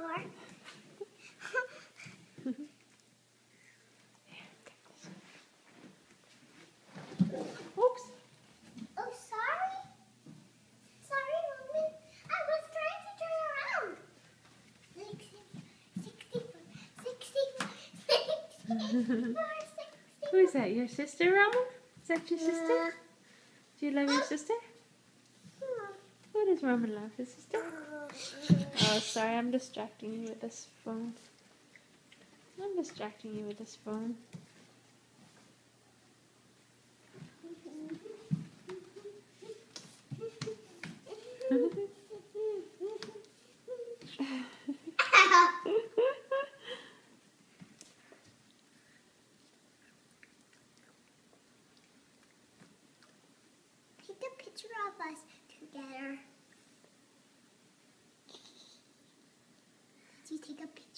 more. Oops. Oh, sorry. Sorry, Mommy. I was trying to turn around. 64, 64. Who is that? Your sister, Ronald? Is that your sister? Do you love your sister? Who does Roman love? His sister? Oh, sorry, I'm distracting you with this phone. I'm distracting you with this phone. Take a picture of us together. Do you take a picture?